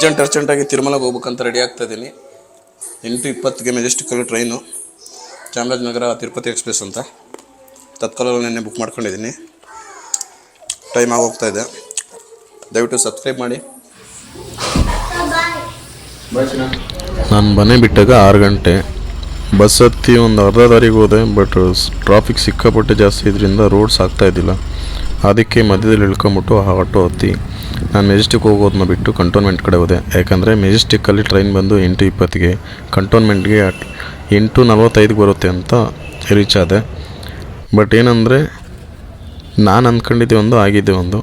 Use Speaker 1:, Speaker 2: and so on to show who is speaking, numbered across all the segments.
Speaker 1: ಅರ್ಜೆಂಟಾಗಿ ತಿರುಮಲಗೆ ಹೋಗ್ಬೇಕಂತ ರೆಡಿ ಆಗ್ತಾಯಿದ್ದೀನಿ. 8:20ಗೆ ಮೆಜೆಸ್ಟಿಕಲ್ಲಿ ಟ್ರೈನು, ಚಾಮರಾಜನಗರ ತಿರುಪತಿ ಎಕ್ಸ್ಪ್ರೆಸ್ ಅಂತ. ತತ್ಕಾಲಲ್ಲಿ ನೆನ್ನೆ ಬುಕ್ ಮಾಡ್ಕೊಂಡಿದ್ದೀನಿ. ಟೈಮ್ ಆಗೋಗ್ತಾಯಿದೆ. ದಯವಿಟ್ಟು ಸಬ್ಸ್ಕ್ರೈಬ್ ಮಾಡಿ.
Speaker 2: ನಾನು ಮನೆ ಬಿಟ್ಟಾಗ 6 ಗಂಟೆ. ಬಸ್ ಹತ್ತಿ ಒಂದು ಅರ್ಧ ದಾರಿಗೆ ಹೋದೆ. ಬಟ್ ಟ್ರಾಫಿಕ್ ಸಿಕ್ಕಾಪಟ್ಟೆ ಜಾಸ್ತಿ ಇದರಿಂದ ರೋಡ್ಸ್ ಆಗ್ತಾಯಿದ್ದಿಲ್ಲ. ಅದಕ್ಕೆ ಮಧ್ಯದಲ್ಲಿ ಇಳ್ಕೊಂಬಿಟ್ಟು ಆ ಆಟೋ ಹತ್ತಿ ನಾನು ಮೆಜೆಸ್ಟಿಕ್ ಹೋಗೋದನ್ನ ಬಿಟ್ಟು ಕಂಟೋನ್ಮೆಂಟ್ ಕಡೆ ಹೋದೆ. ಯಾಕಂದರೆ ಮೆಜೆಸ್ಟಿಕ್ಕಲ್ಲಿ ಟ್ರೈನ್ ಬಂದು 8:20ಗೆ, ಕಂಟೋನ್ಮೆಂಟ್ಗೆ 8:45ಗೆ ಬರುತ್ತೆ ಅಂತ ರೀಚ್ ಆದೆ. ಬಟ್ ಏನಂದರೆ ನಾನು ಅಂದ್ಕೊಂಡಿದ್ದೆ ಒಂದು, ಆಗಿದ್ದೆ ಒಂದು.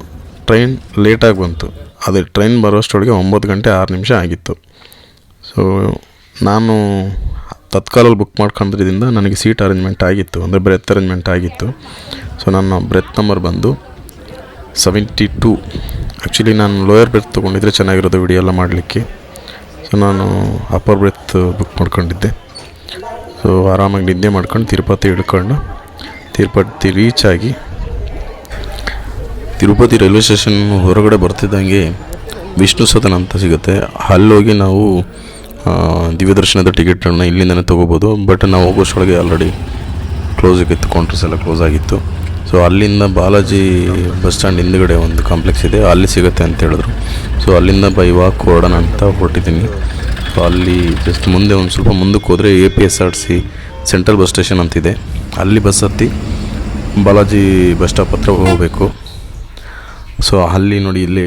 Speaker 2: ಟ್ರೈನ್ ಲೇಟಾಗಿ ಬಂತು. ಅದೇ ಟ್ರೈನ್ ಬರೋಷ್ಟೊಳಗೆ 9 ಗಂಟೆ 6 ನಿಮಿಷ ಆಗಿತ್ತು. ಸೊ ನಾನು ತತ್ಕಾಲಲ್ಲಿ ಬುಕ್ ಮಾಡ್ಕೊಂಡಿದ್ದರಿಂದ ನನಗೆ ಸೀಟ್ ಅರೇಂಜ್ಮೆಂಟ್ ಆಗಿತ್ತು, ಅಂದರೆ ಬ್ರೆತ್ ಅರೇಂಜ್ಮೆಂಟ್ ಆಗಿತ್ತು. ಸೊ ನನ್ನ ಬ್ರೆತ್ ನಂಬರ್ ಬಂದು 72. ಆ್ಯಕ್ಚುಲಿ ನಾನು ಲೋಯರ್ ಬ್ರೆತ್ ತೊಗೊಂಡಿದ್ರೆ ಚೆನ್ನಾಗಿರೋದು ವಿಡಿಯೋ ಎಲ್ಲ ಮಾಡಲಿಕ್ಕೆ. ಸೊ ನಾನು ಅಪ್ಪರ್ ಬ್ರೆತ್ ಬುಕ್ ಮಾಡ್ಕೊಂಡಿದ್ದೆ. ಸೊ ಆರಾಮಾಗಿ ನಿದ್ದೆ ಮಾಡ್ಕೊಂಡು ತಿರುಪತಿ ಇಳ್ಕೊಂಡು ತಿರುಪತಿ ರೀಚ್ ಆಗಿ, ತಿರುಪತಿ ರೈಲ್ವೆ ಸ್ಟೇಷನ್ ಹೊರಗಡೆ ಬರ್ತಿದ್ದಂಗೆ ವಿಷ್ಣು ಸದನ ಅಂತ ಸಿಗುತ್ತೆ. ಅಲ್ಲೋಗಿ ನಾವು ದಿವ್ಯ ದರ್ಶನದ ಟಿಕೆಟನ್ನು ಇಲ್ಲಿಂದನೇ ತೊಗೋಬೋದು. ಬಟ್ ನಾವು ಹೋಗೋಷ್ಟೊಳಗೆ ಆಲ್ರೆಡಿ ಕ್ಲೋಸ್ ಆಗಿತ್ತು, ಕೌಂಟರ್ಸ್ ಎಲ್ಲ ಕ್ಲೋಸ್ ಆಗಿತ್ತು. ಸೊ ಅಲ್ಲಿಂದ ಬಾಲಾಜಿ ಬಸ್ ಸ್ಟ್ಯಾಂಡ್ ಹಿಂದುಗಡೆ ಒಂದು ಕಾಂಪ್ಲೆಕ್ಸ್ ಇದೆ, ಅಲ್ಲಿ ಸಿಗುತ್ತೆ ಅಂತ ಹೇಳಿದ್ರು. ಸೊ ಅಲ್ಲಿಂದ ಬೈ ವಾಕ್ ಹೊರಡೋಣ ಅಂತ ಹೊರಟಿದ್ದೀನಿ. ಸೊ ಅಲ್ಲಿ ಜಸ್ಟ್ ಮುಂದೆ ಒಂದು ಸ್ವಲ್ಪ ಮುಂದಕ್ಕೆ ಹೋದರೆ APSRTC ಸೆಂಟ್ರಲ್ ಬಸ್ ಸ್ಟೇಷನ್ ಅಂತಿದೆ. ಅಲ್ಲಿ ಬಸ್ ಹತ್ತಿ ಬಾಲಾಜಿ ಬಸ್ ಸ್ಟಾಪ್ ಹತ್ರ ಹೋಗಬೇಕು. ಸೊ ಅಲ್ಲಿ ನೋಡಿ, ಇಲ್ಲಿ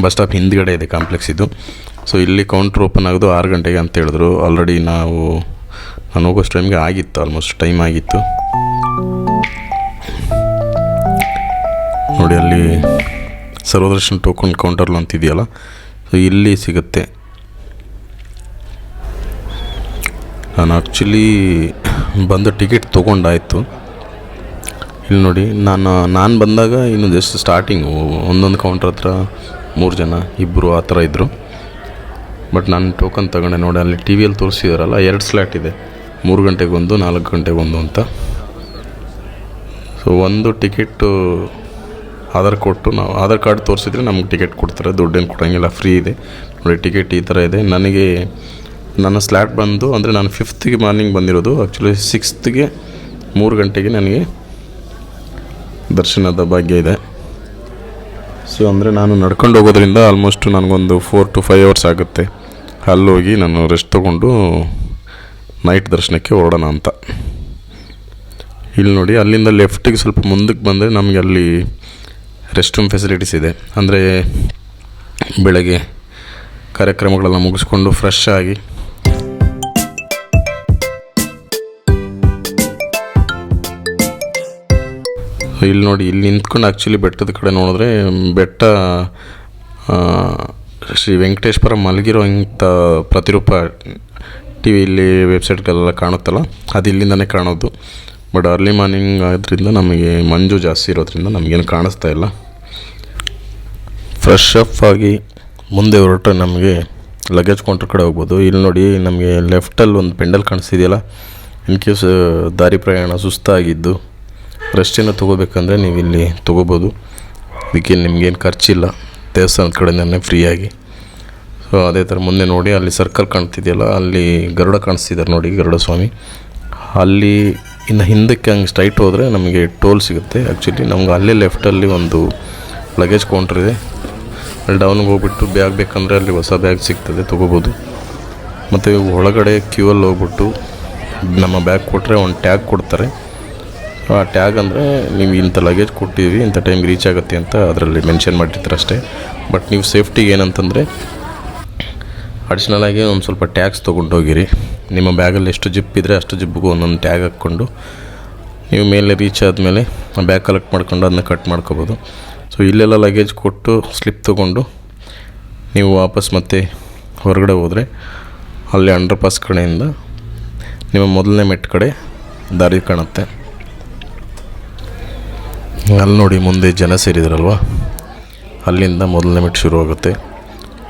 Speaker 2: ಬಸ್ ಸ್ಟಾಪ್ ಹಿಂದ್ಗಡೆ ಇದೆ ಕಾಂಪ್ಲೆಕ್ಸ್ ಇದು. ಸೊ ಇಲ್ಲಿ ಕೌಂಟ್ರ್ ಓಪನ್ ಆಗೋದು 6 ಗಂಟೆಗೆ ಅಂತ ಹೇಳಿದ್ರು. ಆಲ್ರೆಡಿ ನಾನು ಹೋಗೋಷ್ಟು ಟೈಮ್ಗೆ ಆಗಿತ್ತು, ಆಲ್ಮೋಸ್ಟ್ ಟೈಮ್ ಆಗಿತ್ತು. ನೋಡಿ ಅಲ್ಲಿ ಸರ್ವದರ್ಶನ್ ಟೋಕನ್ ಕೌಂಟರ್ಲು ಅಂತಿದೆಯಲ್ಲ, ಸೊ ಇಲ್ಲಿ ಸಿಗುತ್ತೆ. ನಾನು ಆ್ಯಕ್ಚುಲಿ ಬಂದು ಟಿಕೆಟ್ ತೊಗೊಂಡಾಯಿತು. ಇಲ್ಲಿ ನೋಡಿ, ನಾನು ಬಂದಾಗ ಇನ್ನು ಜಸ್ಟ್ ಸ್ಟಾರ್ಟಿಂಗು. ಒಂದೊಂದು ಕೌಂಟ್ರ್ ಹತ್ರ 3 ಜನ, 2 ಆ ಥರ ಇದ್ದರು. ಬಟ್ ನಾನು ಟೋಕನ್ ತಗೊಂಡೆ. ನೋಡಿ ಅಲ್ಲಿ ಟಿ ವಿಯಲ್ಲಿ ತೋರಿಸಿದಾರಲ್ಲ, 2 ಸ್ಲಾಟ್ ಇದೆ, 3 ಗಂಟೆಗೊಂದು, 4 ಗಂಟೆಗೊಂದು ಅಂತ. ಸೊ ಒಂದು ಟಿಕೆಟು ನಾವು ಆಧಾರ್ ಕಾರ್ಡ್ ತೋರಿಸಿದ್ರೆ ನಮಗೆ ಟಿಕೆಟ್ ಕೊಡ್ತಾರೆ, ದುಡ್ಡೇನು ಕೊಡೋಂಗಿಲ್ಲ, ಫ್ರೀ ಇದೆ. ನೋಡಿ ಟಿಕೆಟ್ ಈ ಥರ ಇದೆ. ನನಗೆ ನನ್ನ ಸ್ಲಾಟ್ ಬಂದು, ಅಂದರೆ ನಾನು 5th ಮಾರ್ನಿಂಗ್ ಬಂದಿರೋದು. ಆ್ಯಕ್ಚುಲಿ 6th 3 ಗಂಟೆಗೆ ನನಗೆ ದರ್ಶನದ ಭಾಗ್ಯ ಇದೆ. ಸೊ ಅಂದರೆ ನಾನು ನಡ್ಕೊಂಡು ಹೋಗೋದ್ರಿಂದ ಆಲ್ಮೋಸ್ಟ್ ನನಗೊಂದು 4 to 5 hours ಆಗುತ್ತೆ. ಅಲ್ಲೋಗಿ ನಾನು ರೆಸ್ಟ್ ತೊಗೊಂಡು ನೈಟ್ ದರ್ಶನಕ್ಕೆ ಹೊರಡೋಣ ಅಂತ. ಇಲ್ಲಿ ನೋಡಿ, ಅಲ್ಲಿಂದ ಲೆಫ್ಟಿಗೆ ಸ್ವಲ್ಪ ಮುಂದಕ್ಕೆ ಬಂದರೆ ನಮಗೆ ಅಲ್ಲಿ ರೆಸ್ಟ್ ರೂಮ್ ಫೆಸಿಲಿಟೀಸ್ ಇದೆ. ಅಂದರೆ ಬೆಳಗ್ಗೆ ಕಾರ್ಯಕ್ರಮಗಳೆಲ್ಲ ಮುಗಿಸ್ಕೊಂಡು ಫ್ರೆಶ್ ಆಗಿ ಇಲ್ಲಿ ನೋಡಿ, ಇಲ್ಲಿ ನಿಂತ್ಕೊಂಡು ಆ್ಯಕ್ಚುಲಿ ಬೆಟ್ಟದ ಕಡೆ ನೋಡಿದ್ರೆ ಬೆಟ್ಟ ಶ್ರೀ ವೆಂಕಟೇಶ್ವರ ಮಲಗಿರೋ ಇಂಥ ಪ್ರತಿರೂಪ ಟಿ ವಿಯಲ್ಲಿ ವೆಬ್ಸೈಟ್ಗಳೆಲ್ಲ ಕಾಣುತ್ತಲ್ಲ, ಅದು ಇಲ್ಲಿಂದನೇ ಕಾಣೋದು. ಬಟ್ ಅರ್ಲಿ ಮಾರ್ನಿಂಗ್ ಆದ್ರಿಂದ ನಮಗೆ ಮಂಜು ಜಾಸ್ತಿ ಇರೋದ್ರಿಂದ ನಮಗೇನು ಕಾಣಿಸ್ತಾ ಇಲ್ಲ. ಫ್ರೆಶ್ ಅಪ್ ಆಗಿ ಮುಂದೆ ಹೊರಟ್ರೆ ನಮಗೆ ಲಗೇಜ್ ಕೌಂಟ್ರ್ ಕಡೆ ಹೋಗ್ಬೋದು. ಇಲ್ಲಿ ನೋಡಿ, ನಮಗೆ ಲೆಫ್ಟಲ್ಲಿ ಒಂದು ಪೆಂಡಲ್ ಕಾಣಿಸ್ತಿದೆಯಲ್ಲ, ಇನ್ ಕೇಸ್ ದಾರಿ ಪ್ರಯಾಣ ಸುಸ್ತಾಗಿದ್ದು ರೆಸ್ಟನ್ನು ತೊಗೋಬೇಕಂದ್ರೆ ನೀವು ಇಲ್ಲಿ ತೊಗೋಬೋದು. ಇದಕ್ಕೆ ನಿಮಗೇನು ಖರ್ಚಿಲ್ಲ, ದೇವಸ್ಥಾನದ ಕಡೆಯಿಂದನೇ ಫ್ರೀಯಾಗಿ. ಸೊ ಅದೇ ಥರ ಮುಂದೆ ನೋಡಿ, ಅಲ್ಲಿ ಸರ್ಕಲ್ ಕಾಣ್ತಿದೆಯಲ್ಲ, ಅಲ್ಲಿ ಗರುಡ ಕಾಣಿಸ್ತಿದ್ದಾರೆ ನೋಡಿ, ಗರುಡ ಸ್ವಾಮಿ. ಅಲ್ಲಿ ಇನ್ನು ಹಿಂದಕ್ಕೆ ಹಂಗೆ ಸ್ಟ್ರೈಟ್ ಹೋದರೆ ನಮಗೆ ಟೋಲ್ ಸಿಗುತ್ತೆ. ಆ್ಯಕ್ಚುಲಿ ನಮ್ಗೆ ಅಲ್ಲೇ ಲೆಫ್ಟಲ್ಲಿ ಒಂದು ಲಗೇಜ್ ಕೌಂಟ್ರ್ ಇದೆ. ಅಲ್ಲಿ ಡೌನ್ಗೆ ಹೋಗ್ಬಿಟ್ಟು ಬ್ಯಾಗ್ ಬೇಕಂದರೆ ಅಲ್ಲಿ ಹೊಸ ಬ್ಯಾಗ್ ಸಿಗ್ತದೆ, ತೊಗೋಬೋದು. ಮತ್ತು ಒಳಗಡೆ ಕ್ಯೂವಲ್ಲಿ ಹೋಗ್ಬಿಟ್ಟು ನಮ್ಮ ಬ್ಯಾಗ್ ಕೊಟ್ಟರೆ ಒಂದು ಟ್ಯಾಗ್ ಕೊಡ್ತಾರೆ. ಆ ಟ್ಯಾಗ್ ಅಂದರೆ ನೀವು ಇಂಥ ಲಗೇಜ್ ಕೊಟ್ಟಿದ್ದೀವಿ, ಇಂಥ ಟೈಮ್ಗೆ ರೀಚ್ ಆಗುತ್ತೆ ಅಂತ ಅದರಲ್ಲಿ ಮೆನ್ಷನ್ ಮಾಡಿರ್ತಾರೆ ಅಷ್ಟೇ. ಬಟ್ ನೀವು ಸೇಫ್ಟಿಗೆ ಏನಂತಂದರೆ ಅಡಿಷ್ನಲಾಗಿ ಒಂದು ಸ್ವಲ್ಪ ಟ್ಯಾಗ್ಸ್ ತೊಗೊಂಡೋಗಿರಿ. ನಿಮ್ಮ ಬ್ಯಾಗಲ್ಲಿ ಎಷ್ಟು ಜಿಪ್ ಇದ್ದರೆ ಅಷ್ಟು ಜಿಪ್ಪಿಗೂ ಒಂದೊಂದು ಟ್ಯಾಗ್ ಹಾಕ್ಕೊಂಡು ನೀವು ಮೇಲೆ ರೀಚ್ ಆದಮೇಲೆ ಬ್ಯಾಗ್ ಕಲೆಕ್ಟ್ ಮಾಡ್ಕೊಂಡು ಅದನ್ನ ಕಟ್ ಮಾಡ್ಕೋಬೋದು. ಸೊ ಇಲ್ಲೆಲ್ಲ ಲಗೇಜ್ ಕೊಟ್ಟು ಸ್ಲಿಪ್ ತೊಗೊಂಡು ನೀವು ವಾಪಸ್ ಮತ್ತೆ ಹೊರಗಡೆ ಹೋದರೆ ಅಲ್ಲಿ ಅಂಡರ್ ಪಾಸ್ ಕಡೆಯಿಂದ ನಿಮ್ಮ ಮೊದಲನೇ ಮೆಟ್ ಕಡೆ ದಾರಿ ಕಾಣುತ್ತೆ. ಅಲ್ಲಿ ನೋಡಿ, ಮುಂದೆ ಜನ ಸೇರಿದ್ರಲ್ವ, ಅಲ್ಲಿಂದ ಮೊದಲನೇ ಮೆಟ್ ಶುರು ಆಗುತ್ತೆ.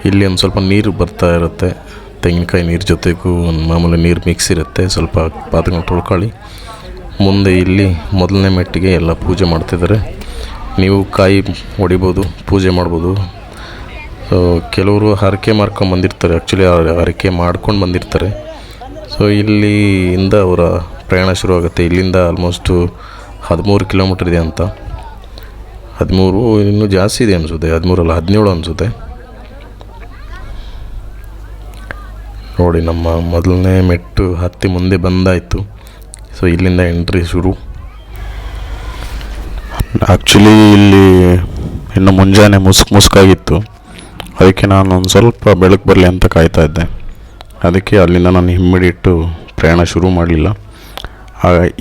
Speaker 2: ಇಲ್ಲಿ ಒಂದು ಸ್ವಲ್ಪ ನೀರು ಬರ್ತಾ ಇರುತ್ತೆ, ತೆಂಗಿನಕಾಯಿ ನೀರು ಜೊತೆಗೂ ಒಂದು ಮಾಮೂಲಿ ನೀರು ಮಿಕ್ಸ್ ಇರುತ್ತೆ. ಸ್ವಲ್ಪ ಪಾತ್ರೆಗಳನ್ನ ತೊಳ್ಕೊಳ್ಳಿ. ಮುಂದೆ ಇಲ್ಲಿ ಮೊದಲನೇ ಮೆಟ್ಟಿಗೆ ಎಲ್ಲ ಪೂಜೆ ಮಾಡ್ತಿದ್ದಾರೆ. ನೀವು ಕಾಯಿ ಹೊಡಿಬೋದು, ಪೂಜೆ ಮಾಡ್ಬೋದು. ಸೊ ಕೆಲವರು ಹರಕೆ ಮಾಡ್ಕೊಂಡು ಬಂದಿರ್ತಾರೆ, ಆ್ಯಕ್ಚುಲಿ ಹರಕೆ ಮಾಡ್ಕೊಂಡು ಬಂದಿರ್ತಾರೆ. ಸೊ ಇಲ್ಲಿಂದ ಅವರ ಪ್ರಯಾಣ ಶುರುವಾಗುತ್ತೆ. ಇಲ್ಲಿಂದ ಆಲ್ಮೋಸ್ಟು 13 ಕಿಲೋಮೀಟ್ರ್ ಇದೆ ಅಂತ. 13 ಇನ್ನೂ ಜಾಸ್ತಿ ಇದೆ ಅನಿಸುತ್ತೆ, 13 ಅಲ್ಲ 17 ಅನಿಸುತ್ತೆ. ನೋಡಿ ನಮ್ಮ ಮೊದಲನೇ ಮೆಟ್ಟು ಹತ್ತಿ ಮುಂದೆ ಬಂದಾಯಿತು. ಸೊ ಇಲ್ಲಿಂದ ಎಂಟ್ರಿ ಶುರು. ಆ್ಯಕ್ಚುಲಿ ಇಲ್ಲಿ ಇನ್ನು ಮುಂಜಾನೆ ಮುಸುಕಾಗಿತ್ತು, ಅದಕ್ಕೆ ನಾನು ಒಂದು ಸ್ವಲ್ಪ ಬೆಳಕು ಬರಲಿ ಅಂತ ಕಾಯ್ತಾ ಇದ್ದೆ. ಅದಕ್ಕೆ ಅಲ್ಲಿಂದ ನಾನು ಇಮ್ಮಿಡಿಯೇಟು ಪ್ರಯಾಣ ಶುರು ಮಾಡಲಿಲ್ಲ.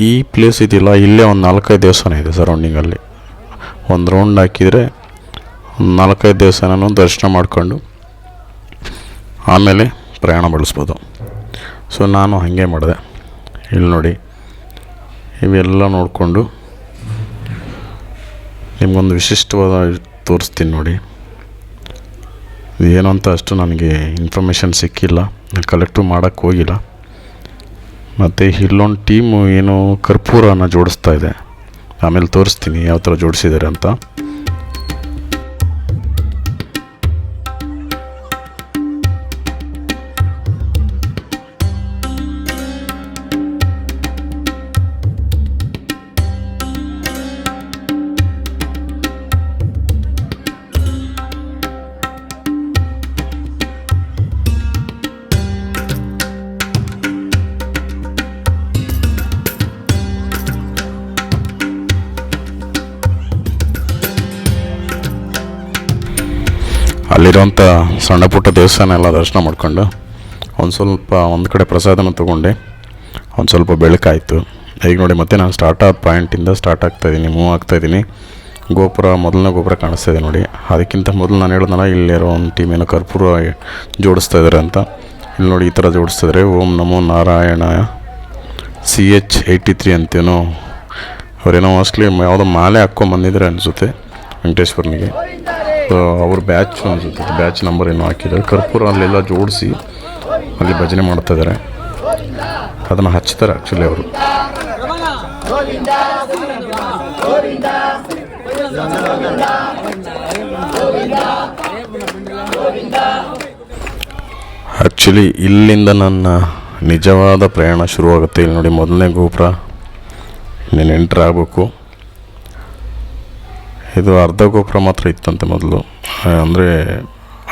Speaker 2: ಈ ಪ್ಲೇಸ್ ಇದೆಯಲ್ಲ, ಇಲ್ಲೇ ಒಂದು 4-5 ದೇವಸ್ಥಾನ ಇದೆ ಸರೌಂಡಿಂಗಲ್ಲಿ. ಒಂದು ರೌಂಡ್ ಹಾಕಿದರೆ ಒಂದು 4-5 ದೇವಸ್ಥಾನನೂ ದರ್ಶನ ಮಾಡಿಕೊಂಡು ಆಮೇಲೆ ಪ್ರಯಾಣ ಬೆಳೆಸ್ಬೋದು. ಸೊ ನಾನು ಹಾಗೆ ಮಾಡಿದೆ. ಇಲ್ಲಿ ನೋಡಿ, ಇವೆಲ್ಲ ನೋಡಿಕೊಂಡು ನಿಮಗೊಂದು ವಿಶಿಷ್ಟವಾದ ತೋರಿಸ್ತೀನಿ ನೋಡಿ. ಏನು ಅಂತ ಅಷ್ಟು ನನಗೆ ಇನ್ಫಾರ್ಮೇಷನ್ ಸಿಕ್ಕಿಲ್ಲ, ನಾನು ಕಲೆಕ್ಟು ಮಾಡೋಕ್ಕೆ ಹೋಗಿಲ್ಲ. ಮತ್ತು ಇಲ್ಲೊಂದು ಟೀಮು ಏನು ಕರ್ಪೂರನ ಜೋಡಿಸ್ತಾ ಇದೆ. ಆಮೇಲೆ ತೋರಿಸ್ತೀನಿ ಯಾವ ಥರ ಜೋಡಿಸಿದ್ದಾರೆ ಅಂತ. ಅಲ್ಲಿರೋಂಥ ಸಣ್ಣ ಪುಟ್ಟ ದೇವಸ್ಥಾನ ಎಲ್ಲ ದರ್ಶನ ಮಾಡ್ಕೊಂಡು ಒಂದು ಕಡೆ ಪ್ರಸಾದನ ತೊಗೊಂಡೆ. ಒಂದು ಸ್ವಲ್ಪ ಬೆಳಕಾಯಿತು. ಈಗ ನೋಡಿ ಮತ್ತೆ ನಾನು ಸ್ಟಾರ್ಟ್ ಆದ ಪಾಯಿಂಟಿಂದ ಸ್ಟಾರ್ಟ್ ಆಗ್ತಾಯಿದ್ದೀನಿ, ಮೂವ್ ಆಗ್ತಾಯಿದ್ದೀನಿ. ಮೊದಲನೇ ಗೋಪುರ ಕಾಣಿಸ್ತಾ ಇದೆ ನೋಡಿ. ಅದಕ್ಕಿಂತ ಮೊದಲು ನಾನು ಹೇಳಿದ್ನಲ್ಲ, ಇಲ್ಲಿರೋ ಒಂದು ಟೀಮ್ ಏನೋ ಕರ್ಪೂರ ಜೋಡಿಸ್ತಾ ಇದ್ದಾರೆ ಅಂತ. ಇಲ್ಲಿ ನೋಡಿ ಈ ಥರ ಜೋಡಿಸ್ತಿದ್ದಾರೆ. ಓಂ ನಮೋ ನಾರಾಯಣ CH83 ಅಂತೇನೋ ಅವರೇನೋ ಮೋಸ್ಟ್ಲಿ ಯಾವುದೋ ಮಾಲೆ ಹಾಕ್ಕೊಂಬಂದಿದ್ದಾರೆ ಅನಿಸುತ್ತೆ ವೆಂಕಟೇಶ್ವರನಿಗೆ. ಸೊ ಅವ್ರ ಬ್ಯಾಚ್ ಅನಿಸುತ್ತೆ, ಬ್ಯಾಚ್ ನಂಬರ್ ಏನೋ ಹಾಕಿದ್ದಾರೆ. ಕರ್ಪೂರ ಅಲ್ಲೆಲ್ಲ ಜೋಡಿಸಿ ಅಲ್ಲಿ ಭಜನೆ ಮಾಡ್ತಾಯಿದ್ದಾರೆ. ಅದನ್ನು ಹಚ್ತಾರೆ ಆ್ಯಕ್ಚುಲಿ ಅವರು. ಆ್ಯಕ್ಚುಲಿ ಇಲ್ಲಿಂದ ನನ್ನ ನಿಜವಾದ ಪ್ರಯಾಣ ಶುರುವಾಗುತ್ತೆ. ಇಲ್ಲಿ ನೋಡಿ ಮೊದಲನೇ ಗೋಪುರ ಇನ್ನೇನು ಎಂಟ್ರ್ ಆಗಬೇಕು. ಇದು ಅರ್ಧ ಗೋಪುರ ಮಾತ್ರ ಇತ್ತಂತೆ ಮೊದಲು, ಅಂದರೆ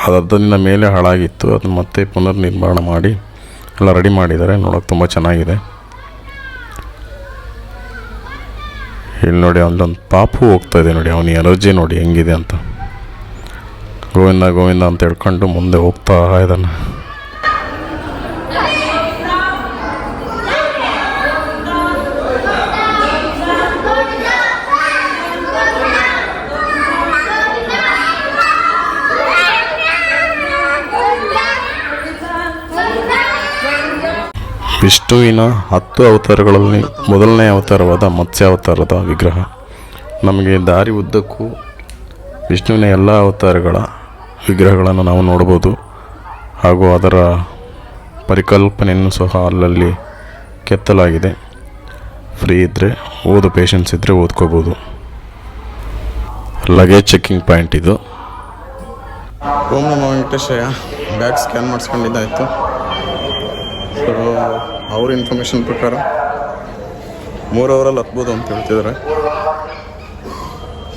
Speaker 2: ಅದು ಅರ್ಧದಿಂದ ಮೇಲೆ ಹಾಳಾಗಿತ್ತು. ಅದನ್ನು ಮತ್ತೆ ಪುನರ್ನಿರ್ಮಾಣ ಮಾಡಿ ಎಲ್ಲ ರೆಡಿ ಮಾಡಿದ್ದಾರೆ. ನೋಡೋಕೆ ತುಂಬ ಚೆನ್ನಾಗಿದೆ. ಇಲ್ಲಿ ನೋಡಿ ಅಲ್ಲೊಂದು ಪಾಪು ಹೋಗ್ತಾ ಇದೆ ನೋಡಿ, ಅವನ ಎನರ್ಜಿ ನೋಡಿ ಹೆಂಗಿದೆ ಅಂತ. ಗೋವಿಂದ ಗೋವಿಂದ ಅಂತ ಹೇಳ್ಕೊಂಡು ಮುಂದೆ ಹೋಗ್ತಾ ಇದ್ದಾನೆ. ವಿಷ್ಣುವಿನ 10 ಅವತಾರಗಳಲ್ಲಿ ಮೊದಲನೇ ಅವತಾರವಾದ ಮತ್ಸ್ಯಾವತಾರದ ವಿಗ್ರಹ. ನಮಗೆ ದಾರಿ ಉದ್ದಕ್ಕೂ ವಿಷ್ಣುವಿನ ಎಲ್ಲ ಅವತಾರಗಳ ವಿಗ್ರಹಗಳನ್ನು ನಾವು ನೋಡ್ಬೋದು. ಹಾಗೂ ಅದರ ಪರಿಕಲ್ಪನೆಯನ್ನು ಸಹ ಅಲ್ಲಲ್ಲಿ ಕೆತ್ತಲಾಗಿದೆ. ಫ್ರೀ ಇದ್ದರೆ ಪೇಷನ್ಸ್ ಇದ್ದರೆ ಓದ್ಕೋಬೋದು. ಲಗೇಜ್ ಚೆಕ್ಕಿಂಗ್ ಪಾಯಿಂಟ್ ಇದು.
Speaker 1: ಓಂ ನಮೋ ವೆಂಕಟೇಶಯ್ಯ. ಬ್ಯಾಗ್ ಸ್ಕ್ಯಾನ್ ಮಾಡಿಸ್ಕೊಂಡಿದ್ದಾಯಿತು. ಸೊ ಅವ್ರ ಇನ್ಫಾರ್ಮೇಷನ್ ಪ್ರಕಾರ 3 ಅವರಲ್ಲಿ ಹತ್ಬೋದು ಅಂತ ಹೇಳ್ತಿದ್ದಾರೆ.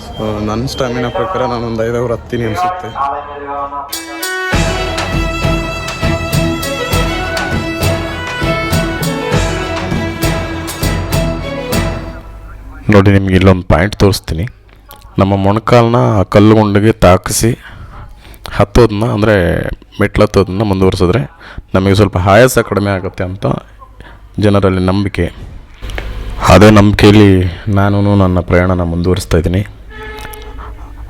Speaker 1: ಸೊ ನನ್ನ ಸ್ಟ್ಯಾಮಿನಾ ಪ್ರಕಾರ ನಾನೊಂದು 5 ಅವರ್ ಹತ್ತೀನಿ ಅನಿಸುತ್ತೆ.
Speaker 2: ನೋಡಿ ನಿಮ್ಗೆ ಇಲ್ಲೊಂದು ಪಾಯಿಂಟ್ ತೋರಿಸ್ತೀನಿ. ನಮ್ಮ ಮೊಣಕಾಲನ್ನ ಆ ಕಲ್ಲುಗುಂಡಿಗೆ ತಾಕಿಸಿ ಹತ್ತೋದನ್ನ, ಅಂದರೆ ಮೆಟ್ಲು ಹತ್ತೋದನ್ನ ಮುಂದುವರಿಸಿದ್ರೆ ನಮಗೆ ಸ್ವಲ್ಪ ಆಯಾಸ ಕಡಿಮೆ ಆಗುತ್ತೆ ಅಂತ ಜನರಲ್ಲಿ ನಂಬಿಕೆ. ಅದೇ ನಂಬಿಕೆಯಲ್ಲಿ ನಾನು ನನ್ನ ಪ್ರಯಾಣನ ಮುಂದುವರಿಸ್ತಾ ಇದ್ದೀನಿ.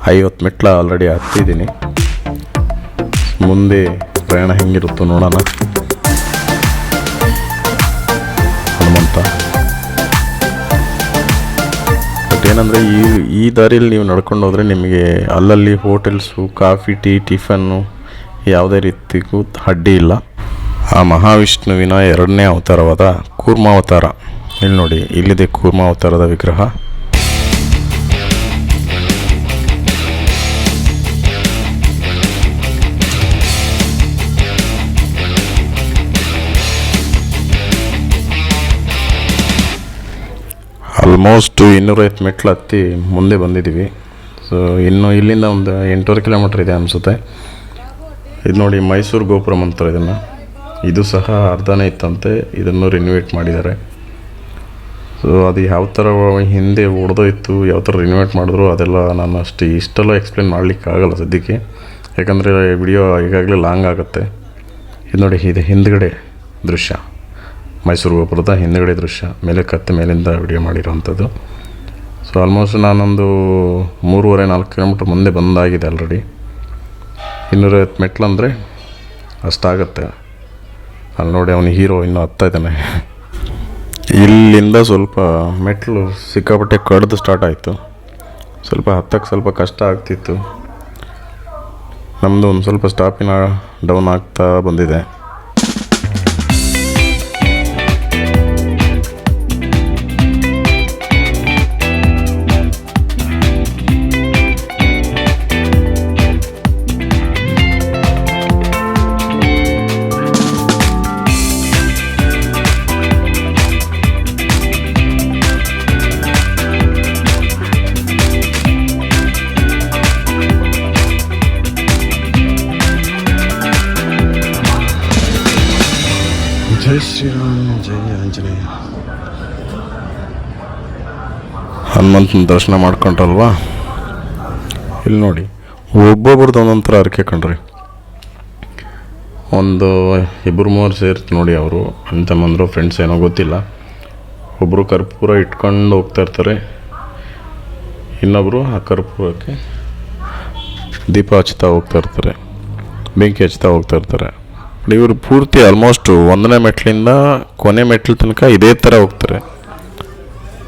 Speaker 2: 50 ಮೆಟ್ಲು ಆಲ್ರೆಡಿ ಹತ್ತಿದ್ದೀನಿ. ಮುಂದೆ ಪ್ರಯಾಣ ಹೆಂಗಿರುತ್ತೋ ನೋಡೋಣ. ಹನುಮಂತ. ಬಟ್ ಏನಂದರೆ ಈ ದಾರಿಯಲ್ಲಿ ನೀವು ನಡ್ಕೊಂಡು ಹೋದರೆ ನಿಮಗೆ ಅಲ್ಲಲ್ಲಿ ಹೋಟೆಲ್ಸು, ಕಾಫಿ, ಟೀ, ಟಿಫನ್ನು ಯಾವುದೇ ರೀತಿಗೂ ಅಡ್ಡಿ ಇಲ್ಲ. ಆ ಮಹಾವಿಷ್ಣುವಿನ 2ನೇ ಅವತಾರವಾದ ಕೂರ್ಮಾವತಾರ. ಇಲ್ಲಿ ನೋಡಿ, ಇಲ್ಲಿದೆ ಕೂರ್ಮಾವತಾರದ ವಿಗ್ರಹ. ಆಲ್ಮೋಸ್ಟ್ 250 ಮೆಟ್ಲು ಹತ್ತಿ ಮುಂದೆ ಬಂದಿದ್ದೀವಿ. ಸೊ ಇನ್ನು ಇಲ್ಲಿಂದ ಒಂದು 8.5 ಕಿಲೋಮೀಟ್ರ್ ಇದೆ ಅನಿಸುತ್ತೆ. ಇದು ನೋಡಿ ಮೈಸೂರು ಗೋಪುರಂ ಅಂತಾರೆ ಇದನ್ನು. ಇದು ಸಹ ಅರ್ಧನೇ ಇತ್ತಂತೆ, ಇದನ್ನು ರಿನೋವೇಟ್ ಮಾಡಿದ್ದಾರೆ. ಸೊ ಅದು ಯಾವ ಥರ ಹಿಂದೆ ಒಡೆದೋಯ್ತು, ಯಾವ ಥರ ರಿನೋವೇಟ್ ಮಾಡಿದ್ರು ಅದೆಲ್ಲ ನಾನು ಇಷ್ಟೆಲ್ಲ ಎಕ್ಸ್ಪ್ಲೇನ್ ಮಾಡಲಿಕ್ಕಾಗಲ್ಲ ಸದ್ಯಕ್ಕೆ, ಯಾಕಂದರೆ ವಿಡಿಯೋ ಈಗಾಗಲೇ ಲಾಂಗ್ ಆಗುತ್ತೆ. ಇದು ನೋಡಿ, ಇದು ಹಿಂದ್ಗಡೆ ದೃಶ್ಯ, ಮೈಸೂರು ಗೋಪುರದ ಹಿಂದ್ಗಡೆ ದೃಶ್ಯ, ಮೇಲೆ ಕತ್ತೆ ಮೇಲಿಂದ ವಿಡಿಯೋ ಮಾಡಿರೋವಂಥದ್ದು. ಸೊ ಆಲ್ಮೋಸ್ಟ್ ನಾನೊಂದು 3.5-4 ಕಿಲೋಮೀಟ್ರ್ ಮುಂದೆ ಬಂದಾಗಿದೆ ಆಲ್ರೆಡಿ. 250 ಮೆಟ್ಲು ಅಂದರೆ ಅಷ್ಟಾಗತ್ತೆ. ಅಲ್ಲಿ ನೋಡಿ ಅವನು ಹೀರೋ ಇನ್ನೂ ಹತ್ತಾ ಇದ್ದಾನೆ. ಇಲ್ಲಿಂದ ಸ್ವಲ್ಪ ಮೆಟ್ಲು ಸಿಕ್ಕಾಪಟ್ಟೆ ಕಡ್ದು ಸ್ಟಾರ್ಟ್ ಆಯಿತು. ಸ್ವಲ್ಪ ಹತ್ತಕ್ಕೆ ಸ್ವಲ್ಪ ಕಷ್ಟ ಆಗ್ತಿತ್ತು. ನಮ್ಮದು ಒಂದು ಸ್ವಲ್ಪ ಸ್ಟಾಪಿನ ಡೌನ್ ಆಗ್ತಾ ಬಂದಿದೆ. ಜೈ ಶ್ರೀರಾಮ್, ಜೈ ಆಂಜನೇಯ. ಹನುಮಂತನ ದರ್ಶನ ಮಾಡ್ಕೊಂಡ್ರಲ್ವಾ. ಇಲ್ಲಿ ನೋಡಿ, ಒಬ್ಬೊಬ್ರದ್ದು ಒಂದೊಂದು ಥರ ಅರಿಕೆ ಕಣ್ರಿ. ಒಂದು 2-3 ಸೇರ್ತು ನೋಡಿ, ಅವರು ಅಂತಮ್ಮಂದರು ಫ್ರೆಂಡ್ಸ್ ಏನೋ ಗೊತ್ತಿಲ್ಲ. ಒಬ್ಬರು ಕರ್ಪೂರ ಇಟ್ಕೊಂಡು ಹೋಗ್ತಾ ಇರ್ತಾರೆ, ಇನ್ನೊಬ್ಬರು ಆ ಕರ್ಪೂರಕ್ಕೆ ದೀಪ ಹಚ್ತಾ ಹೋಗ್ತಾ ಇರ್ತಾರೆ, ಬೆಂಕಿ ಹಚ್ತಾ ಹೋಗ್ತಾ ಇರ್ತಾರೆ. ಇವರು ಪೂರ್ತಿ ಆಲ್ಮೋಸ್ಟ್ 1ನೇ ಮೆಟ್ಲಿಂದ ಕೊನೆ ಮೆಟ್ಲು ತನಕ ಇದೇ ಥರ ಹೋಗ್ತಾರೆ.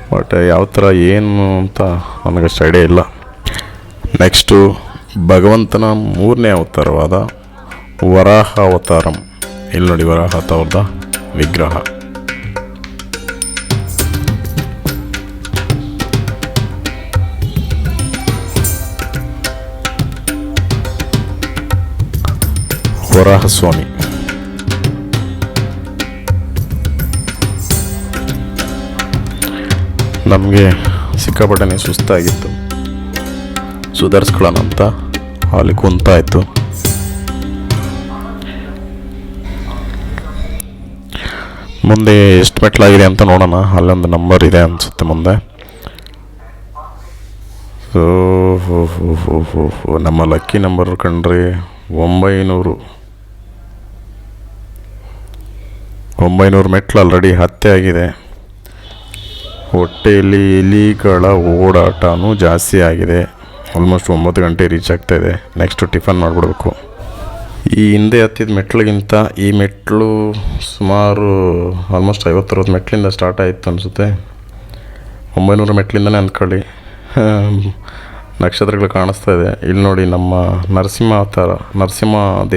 Speaker 2: ಬಟ್ ಯಾವ ಥರ ಏನು ಅಂತ ನನಗಷ್ಟು ಐಡಿಯಾ ಇಲ್ಲ. ನೆಕ್ಸ್ಟು ಭಗವಂತನ 3ನೇ ಅವತಾರವಾದ ವರಾಹ ಅವತಾರಂ. ಇಲ್ಲಿ ನೋಡಿ, ವರಾಹ ಅವತಾರದ ವಿಗ್ರಹ. ವರಾಹ ಸ್ವಾಮಿ. ನಮಗೆ ಸಿಕ್ಕಾಪಟ್ಟೆ ಸುಸ್ತಾಗಿತ್ತು, ಸುಧಾರಿಸ್ಕೊಳ್ಳೋಣ ಅಂತ ಅಲ್ಲಿ ಕುಂತಾಯಿತು. ಮುಂದೆ ಎಷ್ಟು ಮೆಟ್ಲಾಗಿದೆ ಅಂತ ನೋಡೋಣ. ಅಲ್ಲೊಂದು ನಂಬರ್ ಇದೆ ಅನಿಸುತ್ತೆ ಮುಂದೆ. ಸೊ ನಮ್ಮ ಲಕ್ಕಿ ನಂಬರ್ ಕಂಡ್ರೆ 900 ಮೆಟ್ಲು ಆಲ್ರೆಡಿ ಹತ್ತೆ ಆಗಿದೆ. ಹೊಟ್ಟೆಯಲ್ಲಿ ಎಲಿಗಳ ಓಡಾಟನೂ ಜಾಸ್ತಿ ಆಗಿದೆ. ಆಲ್ಮೋಸ್ಟ್ 9 ಗಂಟೆ ರೀಚ್ ಆಗ್ತಾಯಿದೆ. ನೆಕ್ಸ್ಟು ಟಿಫನ್ ಮಾಡಿಬಿಡ್ಬೇಕು. ಈ ಹಿಂದೆ ಹತ್ತಿದ ಮೆಟ್ಲಿಗಿಂತ ಈ ಮೆಟ್ಲು ಸುಮಾರು ಆಲ್ಮೋಸ್ಟ್ 50-60 ಮೆಟ್ಲಿಂದ ಸ್ಟಾರ್ಟ್ ಆಯಿತು ಅನಿಸುತ್ತೆ. 900 ಮೆಟ್ಲಿಂದನೇ ಅಂದ್ಕೊಳ್ಳಿ. ನಕ್ಷತ್ರಗಳು ಕಾಣಿಸ್ತಾ ಇದೆ. ಇಲ್ಲಿ ನೋಡಿ, ನಮ್ಮ ನರಸಿಂಹ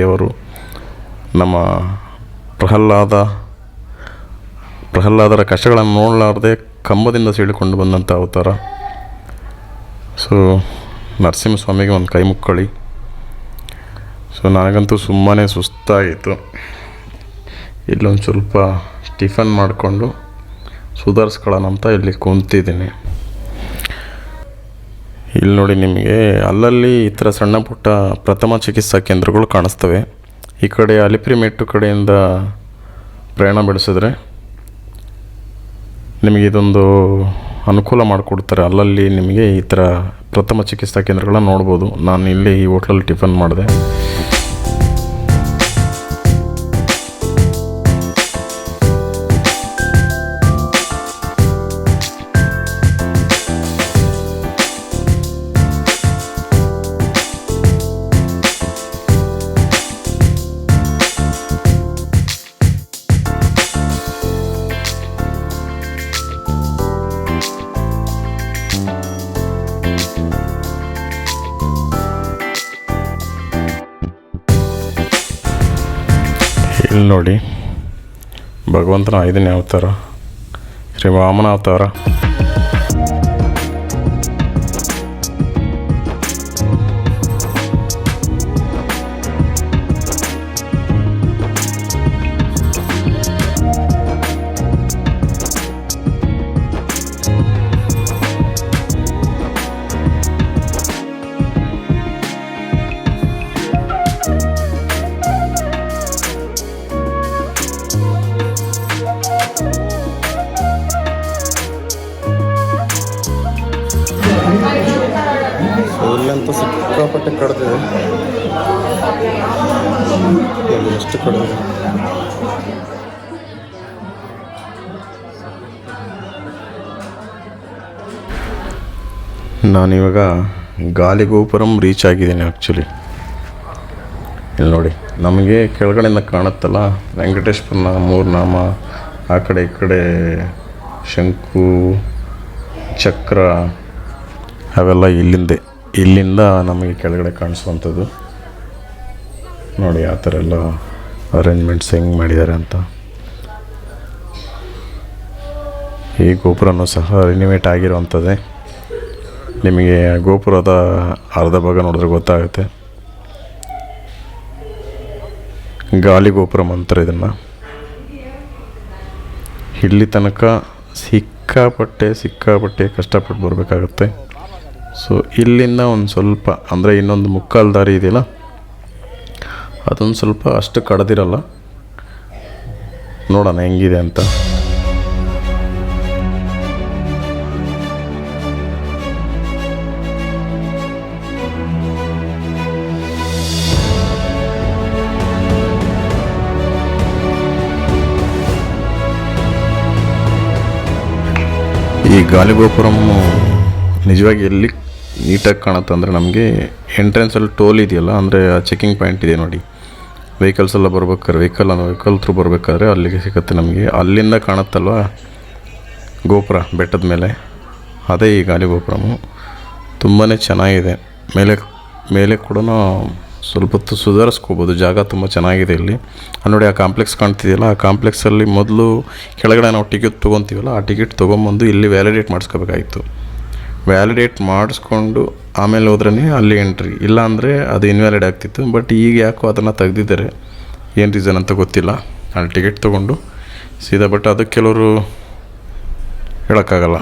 Speaker 2: ದೇವರು, ನಮ್ಮ ಪ್ರಹ್ಲಾದರ ಕಷ್ಟಗಳನ್ನು ನೋಡಲಾರ್ದೆ ಕಂಬದಿಂದ ಸೀಳಿಕೊಂಡು ಬಂದಂಥ ಅವತಾರ. ಸೊ ನರಸಿಂಹಸ್ವಾಮಿಗೆ ಒಂದು ಕೈ ಮುಕ್ಕೊಳ್ಳಿ. ಸೊ ನನಗಂತೂ ಸುಮ್ಮನೆ ಸುಸ್ತಾಗಿತ್ತು. ಇಲ್ಲೊಂದು ಸ್ವಲ್ಪ ಟಿಫನ್ ಮಾಡಿಕೊಂಡು ಸುಧಾರಿಸ್ಕೊಳ್ಳೋಣ ಅಂತ ಇಲ್ಲಿ ಕುಂತಿದ್ದೀನಿ. ಇಲ್ಲಿ ನೋಡಿ, ನಿಮಗೆ ಅಲ್ಲಲ್ಲಿ ಈ ಥರ ಸಣ್ಣ ಪುಟ್ಟ ಪ್ರಥಮ ಚಿಕಿತ್ಸಾ ಕೇಂದ್ರಗಳು ಕಾಣಿಸ್ತವೆ. ಈ ಕಡೆ ಅಲಿಪಿರಿಮೆಟ್ಟು ಕಡೆಯಿಂದ ಪ್ರಯಾಣ ಬೆಳೆಸಿದ್ರೆ ನಿಮಗೆ ಇದೊಂದು ಅನುಕೂಲ ಮಾಡಿಕೊಡ್ತಾರೆ. ಅಲ್ಲಲ್ಲಿ ನಿಮಗೆ ಈ ಥರ ಪ್ರಥಮ ಚಿಕಿತ್ಸಾ ಕೇಂದ್ರಗಳನ್ನ ನೋಡ್ಬೋದು. ನಾನು ಇಲ್ಲಿ ಈ ಹೋಟ್ಲಲ್ಲಿ ಟಿಫನ್ ಮಾಡಿದೆ. ಇಲ್ಲಿ ನೋಡಿ, ಭಗವಂತನ 5ನೇ ಅವತಾರ ಶ್ರೀ ವಾಮನ ಅವತಾರ. ಸಿಕ್ಕಾಪಟ್ಟೆ ಕಡ್ದಿದೆ. ಎಷ್ಟು ಕಡ್ದಿದೆ. ನಾನಿವಾಗ ಗಾಲಿಗೋಪುರಂ ರೀಚ್ ಆಗಿದ್ದೀನಿ ಆ್ಯಕ್ಚುಲಿ. ಇಲ್ಲಿ ನೋಡಿ, ನಮಗೆ ಕೆಳಗಡೆಯಿಂದ ಕಾಣುತ್ತಲ್ಲ ವೆಂಕಟೇಶ್ವರನ ಮೂರು ನಾಮ, ಆ ಕಡೆ ಈ ಕಡೆ ಶಂಕು ಚಕ್ರ ಅವೆಲ್ಲ ಇಲ್ಲಿಂದ ನಮಗೆ ಕೆಳಗಡೆ ಕಾಣಿಸುವಂಥದ್ದು. ನೋಡಿ ಆ ಥರ ಎಲ್ಲ ಅರೇಂಜ್ಮೆಂಟ್ಸ್ ಹೆಂಗೆ ಮಾಡಿದ್ದಾರೆ ಅಂತ. ಈ ಗೋಪುರನೂ ಸಹ ರಿನಿವೇಟ್ ಆಗಿರುವಂಥದ್ದೇ. ನಿಮಗೆ ಗೋಪುರದ ಅರ್ಧ ಭಾಗ ನೋಡಿದ್ರೆ ಗೊತ್ತಾಗುತ್ತೆ. ಗಾಲಿಗೋಪುರಂ ಅಂತಾರೆ ಇದನ್ನು. ಇಲ್ಲಿ ತನಕ ಸಿಕ್ಕಾಪಟ್ಟೆ ಕಷ್ಟಪಟ್ಟು ಬರಬೇಕಾಗತ್ತೆ. ಸೊ ಇಲ್ಲಿಂದ ಒಂದು ಸ್ವಲ್ಪ ಅಂದರೆ ಇನ್ನೊಂದು ಮುಕ್ಕಾಲು ದಾರಿ ಇದೆಯಲ್ಲ, ಅದೊಂದು ಸ್ವಲ್ಪ ಅಷ್ಟು ಕಡ್ದಿರಲ್ಲ. ನೋಡೋಣ ಹೆಂಗಿದೆ ಅಂತ. ಈ ಗಾಲಿಗೋಪುರಂ ನಿಜವಾಗಿ ಎಲ್ಲಿ ನೀಟಾಗಿ ಕಾಣುತ್ತೆ ಅಂದರೆ ನಮಗೆ ಎಂಟ್ರೆನ್ಸಲ್ಲಿ ಟೋಲ್ ಇದೆಯಲ್ಲ, ಅಂದರೆ ಆ ಚೆಕಿಂಗ್ ಪಾಯಿಂಟ್ ಇದೆ ನೋಡಿ. ವೆಹಿಕಲ್ಸ್ ಎಲ್ಲ ಬರ್ಬೇಕಾದ್ರೆ ವೆಹಿಕಲ್ ಥ್ರೂ ಬರಬೇಕಾದ್ರೆ ಅಲ್ಲಿಗೆ ಸಿಗುತ್ತೆ ನಮಗೆ. ಅಲ್ಲಿಂದ ಕಾಣುತ್ತಲ್ವ ಗೋಪುರ ಬೆಟ್ಟದ ಮೇಲೆ, ಅದೇ ಈ ಗಾಲಿಗೋಪುರಮು. ತುಂಬಾ ಚೆನ್ನಾಗಿದೆ. ಮೇಲೆ ಕೂಡ ಸ್ವಲ್ಪ ಹೊತ್ತು ಸುಧಾರಿಸ್ಕೋಬೋದು. ಜಾಗ ತುಂಬ ಚೆನ್ನಾಗಿದೆ ಇಲ್ಲಿ. ನೋಡಿ ಆ ಕಾಂಪ್ಲೆಕ್ಸ್ ಕಾಣ್ತಿದೆಯಲ್ಲ, ಆ ಕಾಂಪ್ಲೆಕ್ಸಲ್ಲಿ ಮೊದಲು ಕೆಳಗಡೆ ನಾವು ಟಿಕೆಟ್ ತೊಗೊತೀವಲ್ಲ, ಆ ಟಿಕೆಟ್ ತೊಗೊಂಬಂದು ಇಲ್ಲಿ ವ್ಯಾಲಿಡೇಟ್ ಮಾಡಿಸ್ಕೋಬೇಕಾಗಿತ್ತು. ವ್ಯಾಲಿಡೇಟ್ ಮಾಡಿಸ್ಕೊಂಡು ಆಮೇಲೆ ಹೋದ್ರೇ ಅಲ್ಲಿ ಎಂಟ್ರಿ, ಇಲ್ಲ ಅಂದರೆ ಅದು ಇನ್ವ್ಯಾಲಿಡ್ ಆಗ್ತಿತ್ತು. ಬಟ್ ಈಗ ಯಾಕೋ ಅದನ್ನು ತೆಗ್ದಿದ್ದಾರೆ, ಏನು ರೀಸನ್ ಅಂತ ಗೊತ್ತಿಲ್ಲ. ಅಲ್ಲಿ ಟಿಕೆಟ್ ತೊಗೊಂಡು ಸೀದಾ, ಬಟ್ ಅದು ಕೆಲವರು ಹೇಳೋಕ್ಕಾಗಲ್ಲ.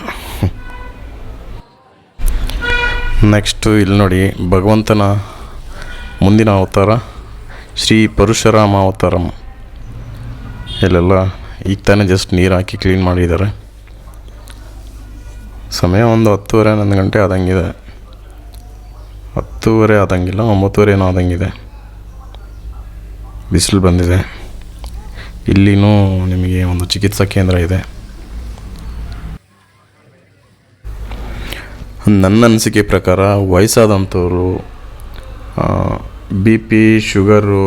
Speaker 2: ನೆಕ್ಸ್ಟು ಇಲ್ಲಿ ನೋಡಿ, ಭಗವಂತನ ಮುಂದಿನ ಅವತಾರ ಶ್ರೀ ಪರಶುರಾಮ ಅವತಾರಂ. ಇಲ್ಲೆಲ್ಲ ಈಗ ತಾನೇ ಜಸ್ಟ್ ನೀರು ಹಾಕಿ ಕ್ಲೀನ್ ಮಾಡಿದ್ದಾರೆ. ಸಮಯ ಒಂದು 10:30 11 ಗಂಟೆ ಆದಂಗಿದೆ. 10:30 ಆದಂಗಿಲ್ಲ, 9:30 ಏನೋ ಆದಂಗಿದೆ. ಬಿಸಿಲು ಬಂದಿದೆ. ಇಲ್ಲಿನೂ ನಿಮಗೆ ಒಂದು ಚಿಕಿತ್ಸಾ ಕೇಂದ್ರ ಇದೆ. ನನ್ನ ಅನಿಸಿಕೆ ಪ್ರಕಾರ ವಯಸ್ಸಾದಂಥವ್ರು, BP ಶುಗರು,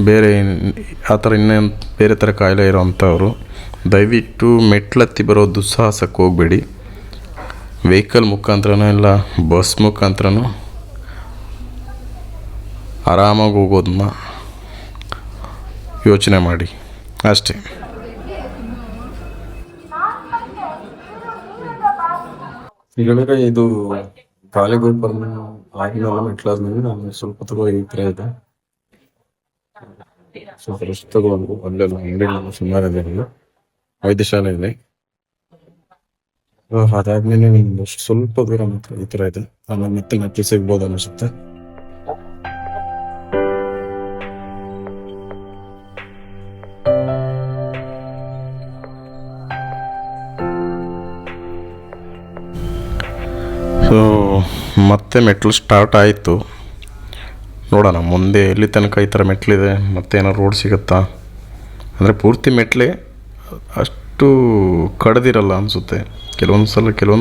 Speaker 2: ಬೇರೆ ಆ ಥರ ಇನ್ನೇನು ಬೇರೆ ಥರ ಕಾಯಿಲೆ ಇರೋವಂಥವ್ರು ದಯವಿಟ್ಟು ಮೆಟ್ಲತ್ತಿ ಬರೋ ದುಸ್ಸಾಹಸಕ್ಕೆ ಹೋಗಬೇಡಿ. ವೆಹಿಕಲ್ ಮುಖಾಂತರನೋ ಇಲ್ಲ ಬಸ್ ಮುಖಾಂತರನೋ ಆರಾಮಾಗಿ ಹೋಗೋದನ್ನ ಯೋಚನೆ ಮಾಡಿ ಅಷ್ಟೇ. ಈಗಾಗಲೇ ಇದು ಗಾಲಿಗೋಪುರಂ ಆಗಿಲ್ಲ, ಮೆಟ್ಲಾದ್ಮೇಲೆ ನಾನು ಸ್ವಲ್ಪ ತಗೋ ಈ ಥರ ಇದೆ. ಸ್ವಲ್ಪ ರೆಸ್ಟ್ ತಗೊಂಡು ಅಲ್ಲೆಲ್ಲ ಅಂಗಡಿಗಳು ಸುಮಾರು ಇದೆ. ವೈದ್ಯಶಾಲೆ ಇದೆ. ಅದಾದ್ಮೇಲೆ ಸ್ವಲ್ಪ ದೂರ ಮಾತ್ರ ಈ ಥರ ಇದೆ. ಆಮೇಲೆ ಮತ್ತೆ ನೆಟ್ಟಿ ಸಿಗ್ಬೋದು ಅನಿಸುತ್ತೆ. ಸೊ ಮತ್ತೆ ಮೆಟ್ಲು ಸ್ಟಾರ್ಟ್ ಆಯಿತು. ನೋಡೋಣ ಮುಂದೆ ಎಲ್ಲಿ ತನಕ ಈ ಥರ ಮೆಟ್ಲಿದೆ, ಮತ್ತೆ ಏನೋ ರೋಡ್ ಸಿಗುತ್ತಾ. ಅಂದರೆ ಪೂರ್ತಿ ಮೆಟ್ಲೆ, ಅಷ್ಟು ಕಡ್ದಿರಲ್ಲ ಅನಿಸುತ್ತೆ. ಕೆಲವೊಂದು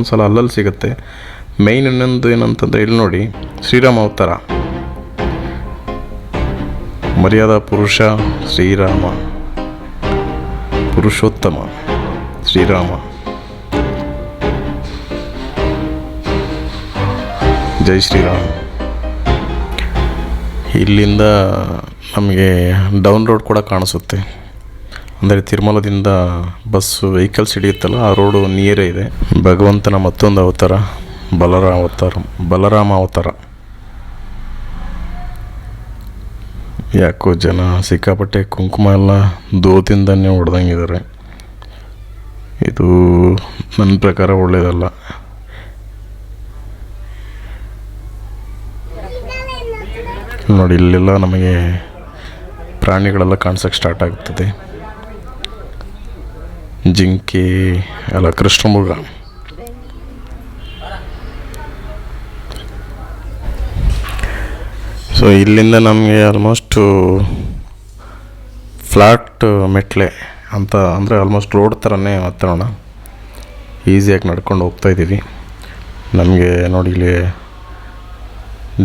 Speaker 2: ಸಲ ಅಲ್ಲಲ್ಲಿ ಸಿಗುತ್ತೆ. ಮೇಯ್ನ್ ಇನ್ನೊಂದು ಏನಂತಂದರೆ ಇಲ್ಲಿ ನೋಡಿ, ಶ್ರೀರಾಮ ಅವತಾರ, ಮರ್ಯಾದಾ ಪುರುಷ ಶ್ರೀರಾಮ, ಪುರುಷೋತ್ತಮ ಶ್ರೀರಾಮ. ಜೈ ಶ್ರೀರಾಮ್. ಇಲ್ಲಿಂದ ನಮಗೆ ಡೌನ್ ರೋಡ್ ಕೂಡ ಕಾಣಿಸುತ್ತೆ. ಅಂದರೆ ತಿರುಮಲದಿಂದ ಬಸ್ಸು ವೆಹಿಕಲ್ಸ್ ಹಿಡಿಯುತ್ತಲ್ಲ, ಆ ರೋಡು ನಿಯರೇ ಇದೆ. ಭಗವಂತನ ಮತ್ತೊಂದು ಅವತಾರ ಬಲರಾಮ ಅವತಾರ. ಯಾಕೋ ಜನ ಸಿಕ್ಕಾಪಟ್ಟೆ ಕುಂಕುಮ ಎಲ್ಲ ದೋತಿಂದನೇ ಹೊಡೆದಂಗಿದ್ದಾರೆ. ಇದು ನನ್ನ ಪ್ರಕಾರ ಒಳ್ಳೆಯದಲ್ಲ. ನೋಡಿ ಇಲ್ಲೆಲ್ಲ ನಮಗೆ ಪ್ರಾಣಿಗಳೆಲ್ಲ ಕಾಣಿಸೋಕ್ಕೆ ಸ್ಟಾರ್ಟ್ ಆಗ್ತದೆ. ಜಿಂಕೆ ಅಲ್ಲ, ಕೃಷ್ಣಮೃಗ. ಸೊ ಇಲ್ಲಿಂದ ನಮಗೆ ಆಲ್ಮೋಸ್ಟು ಫ್ಲಾಟ್ ಮೆಟ್ಲೆ ಅಂತ, ಅಂದರೆ ಆಲ್ಮೋಸ್ಟ್ ರೋಡ್ ಥರನೇ ಹತ್ತಿರೋಣ, ಈಸಿಯಾಗಿ ನಡ್ಕೊಂಡು ಹೋಗ್ತಾಯಿದ್ದೀವಿ. ನಮಗೆ ನೋಡಿ ಇಲ್ಲಿ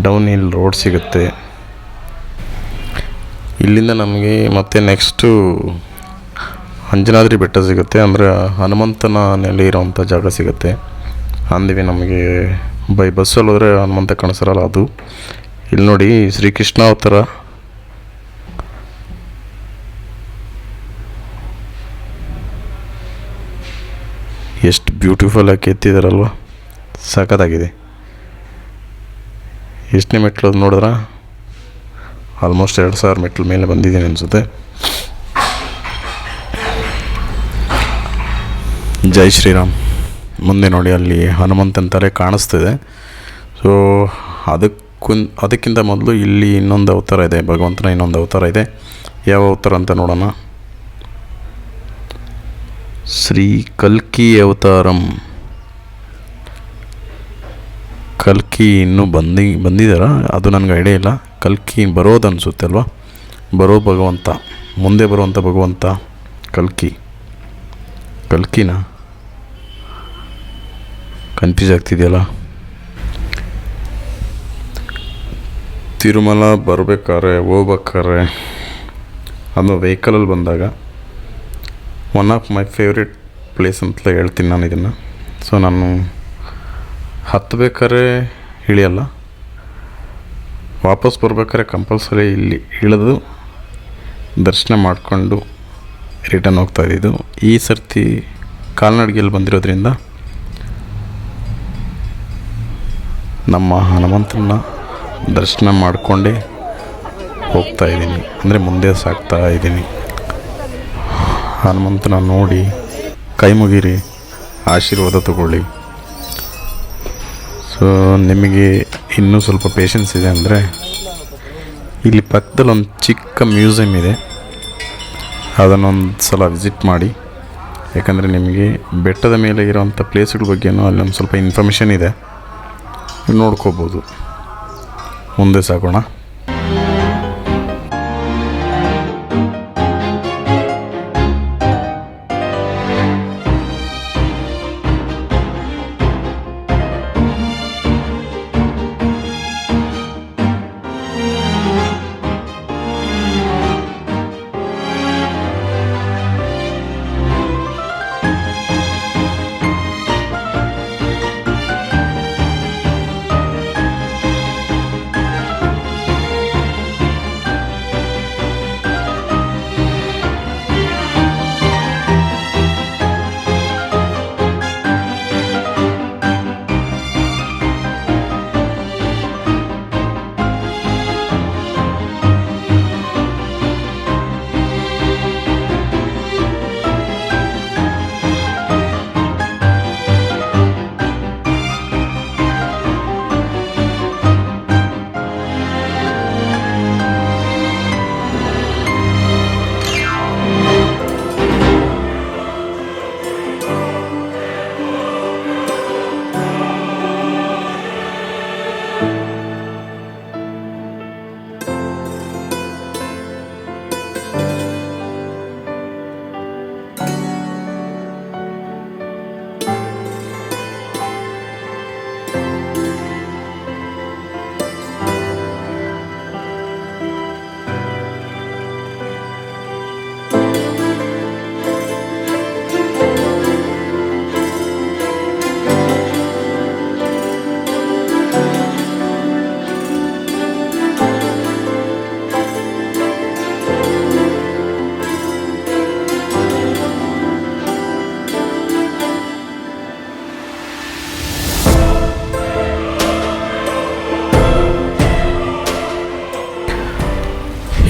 Speaker 2: ಡೌನ್ ಹಿಲ್ ರೋಡ್ ಸಿಗುತ್ತೆ. ಇಲ್ಲಿಂದ ನಮಗೆ ಮತ್ತೆ ನೆಕ್ಸ್ಟು ಅಂಜನಾದ್ರಿ ಬೆಟ್ಟ ಸಿಗುತ್ತೆ, ಅಂದರೆ ಹನುಮಂತನ ನೆಲೆ ಇರೋವಂಥ ಜಾಗ ಸಿಗುತ್ತೆ. ಅಂದಿವಿ ನಮಗೆ ಬೈ ಬಸ್ಸಲ್ಲಿ ಹೋದರೆ ಹನುಮಂತ ಕಾಣಿಸಲ್ಲ. ಅದು ಇಲ್ಲಿ ನೋಡಿ ಶ್ರೀಕೃಷ್ಣ ಅವತಾರ, ಎಷ್ಟು ಬ್ಯೂಟಿಫುಲ್ಲಾಗಿ ಕೆತ್ತಿದಾರಲ್ವ, ಸಖತ್ತಾಗಿದೆ. ಎಷ್ಟನೇ ಮೆಟ್ಲು ಅದು ನೋಡಿದ್ರ, ಆಲ್ಮೋಸ್ಟ್ 2000 ಮೆಟ್ಲ ಮೇಲೆ ಬಂದಿದ್ದೀನಿ ಅನಿಸುತ್ತೆ. ಜೈ ಶ್ರೀರಾಮ್. ಮುಂದೆ ನೋಡಿ ಅಲ್ಲಿ ಹನುಮಂತನ ಥರ ಕಾಣಿಸ್ತಿದೆ. ಸೊ ಅದಕ್ಕಿಂತ ಮೊದಲು ಇಲ್ಲಿ ಇನ್ನೊಂದು ಅವತಾರ ಇದೆ, ಭಗವಂತನ ಇನ್ನೊಂದು ಅವತಾರ ಇದೆ. ಯಾವ ಅವತಾರ ಅಂತ ನೋಡೋಣ. ಶ್ರೀ ಕಲ್ಕಿ ಅವತಾರಂ. ಕಲ್ಕಿ ಇನ್ನೂ ಬಂದಿದ್ದಾರ ಅದು ನನಗೆ ಐಡಿಯಾ ಇಲ್ಲ. ಕಲ್ಕಿ ಬರೋದು ಅನಿಸುತ್ತೆ ಅಲ್ವಾ, ಬರೋ ಭಗವಂತ, ಮುಂದೆ ಬರುವಂಥ ಭಗವಂತ ಕಲ್ಕಿನ ಕನ್ಫ್ಯೂಸ್ ಆಗ್ತಿದೆಯಲ್ಲ. ತಿರುಮಲ ಹೋಗ್ಬೇಕಾದ್ರೆ ಅದು ವೆಹಿಕಲಲ್ಲಿ ಬಂದಾಗ one of my favourite place ಅಂತಲೇ ಹೇಳ್ತೀನಿ ನಾನು ಇದನ್ನು. ಸೊ ನಾನು ಹತ್ತಬೇಕಾದ್ರೆ ಇಳಿಯಲ್ಲ, ವಾಪಸ್ ಬರ್ಬೇಕಾದ್ರೆ ಕಂಪಲ್ಸರಿ ಇಲ್ಲಿ ಇಳಿದು ದರ್ಶನ ಮಾಡಿಕೊಂಡು ರಿಟರ್ನ್ ಹೋಗ್ತಾಯಿದ್ದು. ಈ ಸರ್ತಿ ಕಾಲ್ನಡಿಗೆಯಲ್ಲಿ ಬಂದಿರೋದ್ರಿಂದ ನಮ್ಮ ಹನುಮಂತನ ದರ್ಶನ ಮಾಡಿಕೊಂಡೇ ಹೋಗ್ತಾಯಿದ್ದೀನಿ, ಅಂದರೆ ಮುಂದೆ ಸಾಗ್ತಾ ಇದ್ದೀನಿ. ಹನುಮಂತನ ನೋಡಿ ಕೈ ಮುಗಿರಿ, ಆಶೀರ್ವಾದ ತಗೊಳ್ಳಿ. ಸೊ ನಿಮಗೆ ಇನ್ನೂ ಸ್ವಲ್ಪ ಪೇಷನ್ಸ್ ಇದೆ ಅಂದರೆ ಇಲ್ಲಿ ಪಕ್ಕದಲ್ಲಿ ಒಂದು ಚಿಕ್ಕ ಮ್ಯೂಸಿಯಮ್ ಇದೆ, ಅದನ್ನೊಂದು ಸಲ ವಿಸಿಟ್ ಮಾಡಿ. ಯಾಕಂದರೆ ನಿಮಗೆ ಬೆಟ್ಟದ ಮೇಲೆ ಇರೋವಂಥ ಪ್ಲೇಸ್ಗಳ ಬಗ್ಗೆನೂ ಅಲ್ಲೊಂದು ಸ್ವಲ್ಪ ಇನ್ಫಾರ್ಮೇಷನ್ ಇದೆ, ನೋಡ್ಕೋಬೋದು. ಮುಂದೆ ಸಾಗೋಣ.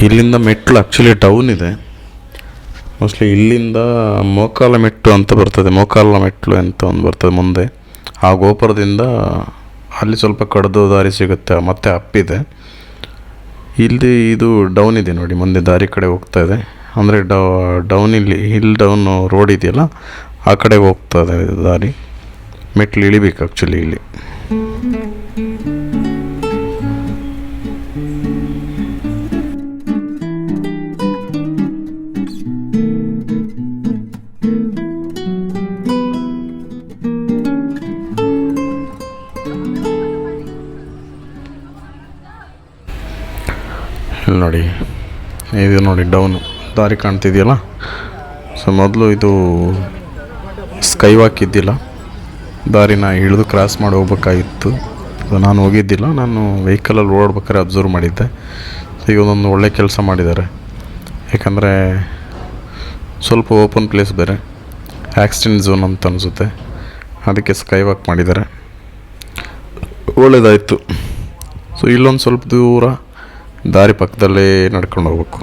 Speaker 2: ಇಲ್ಲಿಂದ ಮೆಟ್ಲು ಆ್ಯಕ್ಚುಲಿ ಡೌನ್ ಇದೆ. ಮೋಸ್ಟ್ಲಿ ಇಲ್ಲಿಂದ ಮೋಕಾಲ ಮೆಟ್ಟು ಅಂತ ಬರ್ತದೆ, ಮೋಕಾಲ ಮೆಟ್ಲು ಅಂತ ಒಂದು ಬರ್ತದೆ ಮುಂದೆ. ಆ ಗೋಪುರದಿಂದ ಅಲ್ಲಿ ಸ್ವಲ್ಪ ಕಡ್ದು ದಾರಿ ಸಿಗುತ್ತೆ, ಮತ್ತೆ ಅಪ್ಪಿದೆ. ಇಲ್ಲಿ ಇದು ಡೌನ್ ಇದೆ ನೋಡಿ, ಮುಂದೆ ದಾರಿ ಕಡೆ ಹೋಗ್ತಾ ಇದೆ. ಅಂದರೆ ಡೌನ್ ಇಲ್ಲಿ ಹಿಲ್ ಡೌನ್ ರೋಡ್ ಇದೆಯಲ್ಲ, ಆ ಕಡೆ ಹೋಗ್ತಾ ಇದೆ ದಾರಿ. ಮೆಟ್ಲು ಇಳಿಬೇಕು ಆ್ಯಕ್ಚುಲಿ ಇಲ್ಲಿ. ಇಲ್ಲಿ ನೋಡಿ, ಇದು ನೋಡಿ ಡೌನು ದಾರಿ ಕಾಣ್ತಿದೆಯಲ್ಲ. ಸೊ ಮೊದಲು ಇದು ಸ್ಕೈ ವಾಕ್ ಇದ್ದಿಲ್ಲ, ದಾರಿನ ಇಳಿದು ಕ್ರಾಸ್ ಮಾಡಿ ಹೋಗ್ಬೇಕಾಗಿತ್ತು. ನಾನು ಹೋಗಿದ್ದಿಲ್ಲ, ನಾನು ವೆಹಿಕಲಲ್ಲಿ ಓಡ್ಬೇಕಾದ್ರೆ ಅಬ್ಸರ್ವ್ ಮಾಡಿದ್ದೆ. ಈಗ ಒಂದೊಂದು ಒಳ್ಳೆ ಕೆಲಸ ಮಾಡಿದ್ದಾರೆ, ಯಾಕಂದರೆ ಸ್ವಲ್ಪ ಓಪನ್ ಪ್ಲೇಸ್ ಬೇರೆ, ಆಕ್ಸಿಡೆಂಟ್ ಝೋನ್ ಅಂತ ಅನಿಸುತ್ತೆ, ಅದಕ್ಕೆ ಸ್ಕೈ ವಾಕ್ ಮಾಡಿದ್ದಾರೆ, ಒಳ್ಳೆಯದಾಯಿತು. ಸೊ ಇಲ್ಲೊಂದು ಸ್ವಲ್ಪ ದೂರ ದಾರಿ ಪಕ್ಕದಲ್ಲೇ ನಡ್ಕೊಂಡು ಹೋಗ್ಬೇಕು.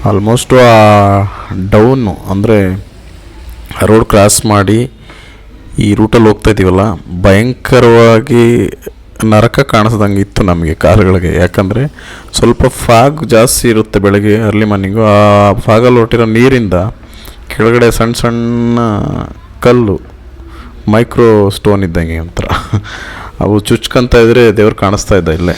Speaker 2: ಆಲ್ಮೋಸ್ಟು ಆ ಡೌನು ಅಂದರೆ ರೋಡ್ ಕ್ರಾಸ್ ಮಾಡಿ ಈ ರೂಟಲ್ಲಿ ಹೋಗ್ತಾ ಇದ್ದೀವಲ್ಲ, ಭಯಂಕರವಾಗಿ ನರಕ ಕಾಣಿಸ್ದಂಗೆ ಇತ್ತು ನಮಗೆ ಕಾರುಗಳಿಗೆ. ಯಾಕಂದರೆ ಸ್ವಲ್ಪ ಫಾಗ್ ಜಾಸ್ತಿ ಇರುತ್ತೆ ಬೆಳಗ್ಗೆ ಅರ್ಲಿ ಮಾರ್ನಿಂಗು. ಆ ಫಾಗಲ್ಲಿ ಹೊಟ್ಟಿರೋ ನೀರಿಂದ ಕೆಳಗಡೆ ಸಣ್ಣ ಸಣ್ಣ ಕಲ್ಲು, ಮೈಕ್ರೋ ಸ್ಟೋನ್ ಇದ್ದಂಗೆ ಒಂಥರ ಅವು ಚುಚ್ಕೊಂತ ಇದ್ದರೆ ದೇವ್ರು ಕಾಣಿಸ್ತಾ ಇದ್ದ ಇಲ್ಲೇ.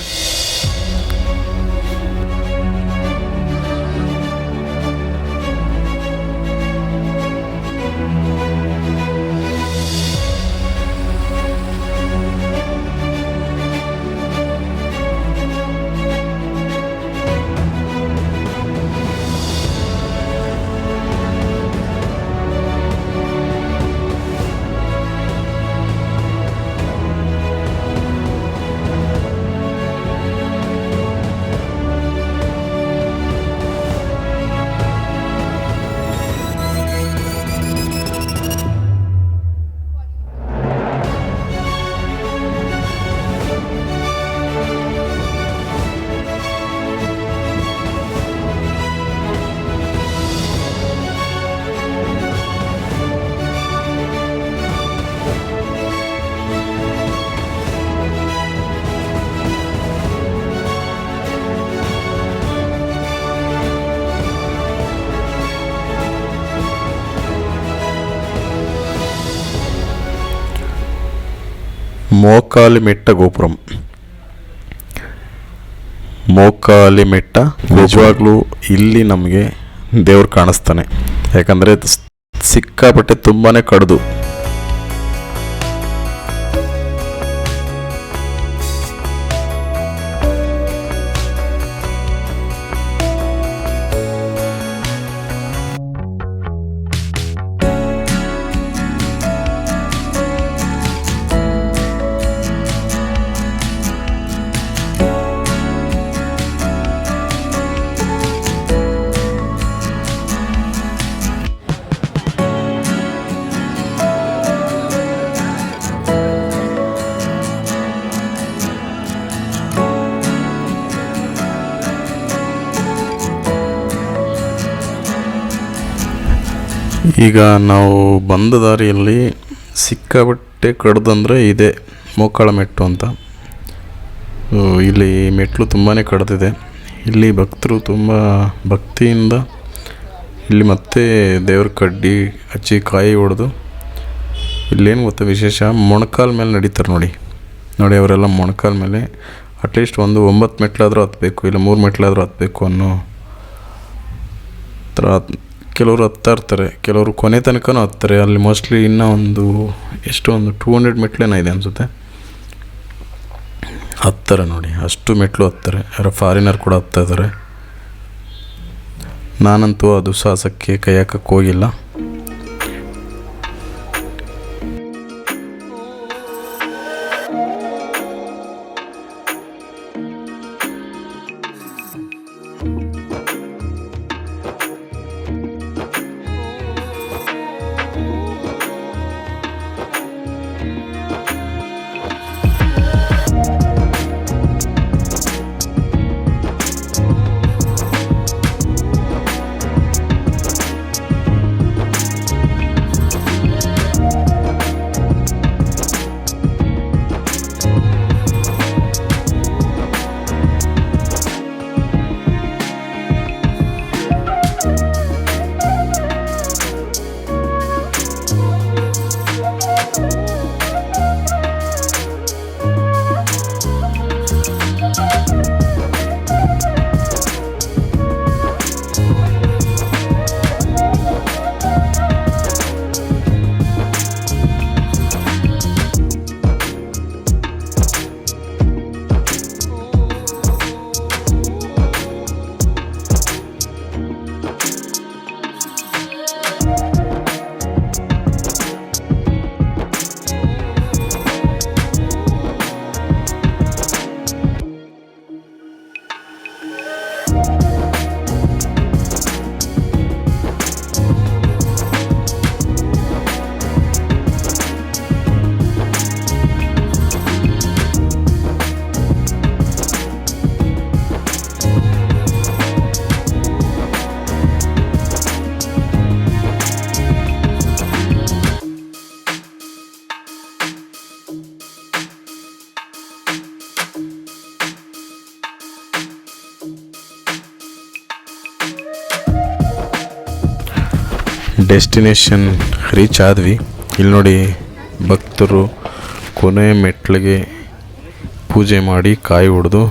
Speaker 2: ಮೋಕಾಲಿಮೆಟ್ಟ ಗೋಪುರಂ. ಮೋಕಾಲಿಮೆಟ್ಟ ನಿಜವಾಗ್ಲೂ ಇಲ್ಲಿ ನಮಗೆ ದೇವ್ರು ಕಾಣಿಸ್ತಾನೆ, ಯಾಕಂದರೆ ಸಿಕ್ಕಾಪಟ್ಟೆ ತುಂಬಾ ಕಡ್ದು. ಈಗ ನಾವು ಬಂದ ದಾರಿಯಲ್ಲಿ ಸಿಕ್ಕಾಪಟ್ಟೆ ಕಡ್ದಂದರೆ ಇದೆ ಮೋಕಾಳಮೆಟ್ಟು ಅಂತ. ಇಲ್ಲಿ ಮೆಟ್ಲು ತುಂಬಾ ಕಡ್ದಿದೆ. ಇಲ್ಲಿ ಭಕ್ತರು ತುಂಬ ಭಕ್ತಿಯಿಂದ ಇಲ್ಲಿ ಮತ್ತೆ ದೇವ್ರ ಕಡ್ಡಿ ಹಚ್ಚಿ ಕಾಯಿ ಹೊಡೆದು, ಇಲ್ಲೇನು ಗೊತ್ತಾ ವಿಶೇಷ, ಮೊಣಕಾಲ ಮೇಲೆ ನಡೀತಾರೆ ನೋಡಿ. ಅವರೆಲ್ಲ ಮೊಣಕಾಲ ಮೇಲೆ ಅಟ್ಲೀಸ್ಟ್ ಒಂದು 9 ಮೆಟ್ಲಾದರೂ ಹತ್ತಬೇಕು, ಇಲ್ಲ 3 ಮೆಟ್ಲಾದರೂ ಹತ್ತಬೇಕು ಅನ್ನೋ ಥರ. ಕೆಲವರು ಹತ್ತಾ ಇರ್ತಾರೆ, ಕೆಲವರು ಕೊನೆ ತನಕನೂ ಹತ್ತಾರೆ. ಅಲ್ಲಿ ಮೋಸ್ಟ್ಲಿ ಇನ್ನೂ ಒಂದು 200 ಮೆಟ್ಲೇನ ಇದೆ ಅನಿಸುತ್ತೆ. ಹತ್ತಾರೆ ನೋಡಿ, ಅಷ್ಟು ಮೆಟ್ಲು ಹತ್ತಾರೆ. ಯಾರೋ ಫಾರಿನರ್ ಕೂಡ ಹತ್ತಾ ಇದ್ದಾರೆ. ನಾನಂತೂ ಅದು ಸಾಹಸಕ್ಕೆ ಕೈ ಹಾಕಕ್ಕೆ ಹೋಗಿಲ್ಲ. ಡೆಸ್ಟಿನೇಷನ್ ರೀಚ್ ಆದ್ವಿ. ಇಲ್ಲಿ ನೋಡಿ, ಭಕ್ತರು ಕೊನೆ ಮೆಟ್ಲಿಗೆ ಪೂಜೆ ಮಾಡಿ ಕಾಯಿ ಹೊಡೆದು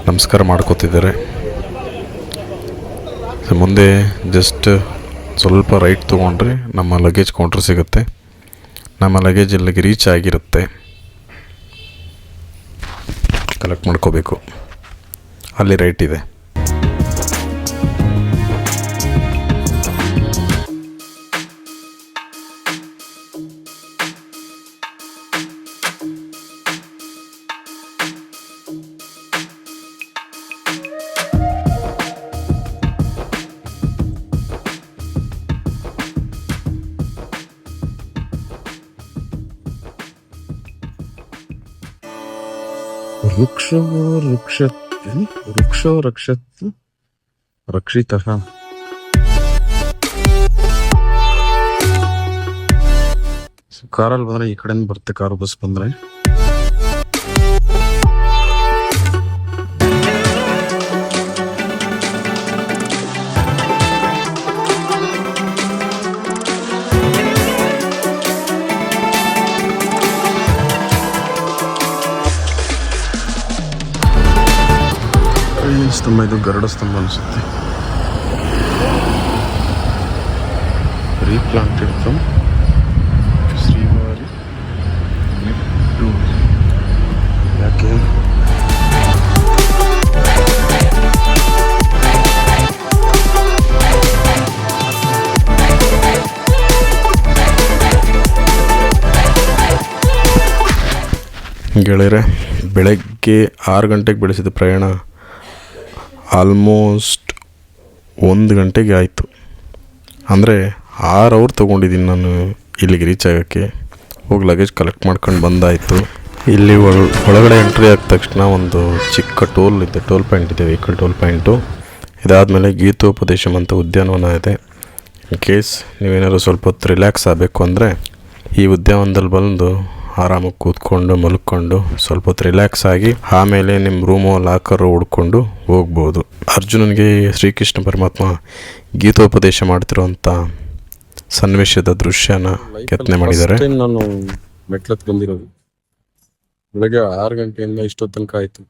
Speaker 2: ನಮಸ್ಕಾರ ಮಾಡ್ಕೋತಿದ್ದಾರೆ. ಮುಂದೆ ಜಸ್ಟ್ ಸ್ವಲ್ಪ ರೈಟ್ ತೊಗೊಂಡ್ರೆ ನಮ್ಮ ಲಗೇಜ್ ಕೌಂಟ್ರ್ ಸಿಗುತ್ತೆ. ನಮ್ಮ ಲಗೇಜ್ ಇಲ್ಲಿಗೆ ರೀಚ್ ಆಗಿರುತ್ತೆ, ಕಲೆಕ್ಟ್ ಮಾಡ್ಕೋಬೇಕು. ಅಲ್ಲಿ ರೈಟ್ ಇದೆ. ವೃಕ್ಷೋ ರಕ್ಷತ್ ರಕ್ಷಿತಃ. ಕಾರಲ್ಲಿ ಬಂದ್ರೆ ಈ ಕಡೆಯಿಂದ ಬರುತ್ತೆ, ಕಾರು ಬಸ್ ಬಂದ್ರೆ. ಸ್ತಂಭ, ಇದು ಗರುಡ ಸ್ತಂಭ ಅನಿಸುತ್ತೆ. ರೀಪ್ಲಾಂಟೆಡ್ ಫ್ರಮ್ ಶ್ರೀವಾರಿ. ಯಾಕೆ ಗೆಳೆಯರೆ, ಬೆಳಗ್ಗೆ 6 ಗಂಟೆಗೆ ಬೆಳೆಸಿದ ಪ್ರಯಾಣ ಆಲ್ಮೋಸ್ಟ್ 1 ಗಂಟೆಗೆ ಆಯಿತು. ಅಂದರೆ 6 ಅವರ್ ತೊಗೊಂಡಿದ್ದೀನಿ ನಾನು ಇಲ್ಲಿಗೆ ರೀಚ್ ಆಗೋಕ್ಕೆ. ಹೋಗಿ ಲಗೇಜ್ ಕಲೆಕ್ಟ್ ಮಾಡ್ಕೊಂಡು ಬಂದಾಯಿತು. ಇಲ್ಲಿ ಒಳಗಡೆ ಎಂಟ್ರಿ ಆದ ತಕ್ಷಣ ಒಂದು ಚಿಕ್ಕ ಟೋಲ್ ಪಾಯಿಂಟ್ ಇದೆ, ವೆಹಿಕಲ್ ಟೋಲ್ ಪಾಯಿಂಟು. ಇದಾದಮೇಲೆ ಗೀತೋಪದೇಶಂ ಅಂತ ಉದ್ಯಾನವನ ಇದೆ. ಇನ್ ಕೇಸ್ ನೀವೇನಾದ್ರು ಸ್ವಲ್ಪ ಹೊತ್ತು ರಿಲ್ಯಾಕ್ಸ್ ಆಗಬೇಕು ಅಂದರೆ ಈ ಉದ್ಯಾನವನದಲ್ಲಿ ಬಂದು ಆರಾಮಾಗಿ ಕೂತ್ಕೊಂಡು ಮಲ್ಕೊಂಡು ಸ್ವಲ್ಪ ಹೊತ್ತು ರಿಲ್ಯಾಕ್ಸ್ ಆಗಿ ಆಮೇಲೆ ನಿಮ್ಮ ರೂಮು ಲಾಕರು ಹುಡ್ಕೊಂಡು ಹೋಗ್ಬೋದು. ಅರ್ಜುನನಿಗೆ ಶ್ರೀಕೃಷ್ಣ ಪರಮಾತ್ಮ ಗೀತೋಪದೇಶ ಮಾಡ್ತಿರೋಂಥ ಸನ್ನಿವೇಶದ ದೃಶ್ಯನ ಕೆತ್ತನೆ ಮಾಡಿದ್ದಾರೆ. ನಾನು ಮೆಟ್ಲತ್ ಬಂದಿರೋದು ಬೆಳಗ್ಗೆ 6 ಗಂಟೆಯಿಂದ ಇಷ್ಟೊತ್ತು ತನಕ ಆಯಿತು.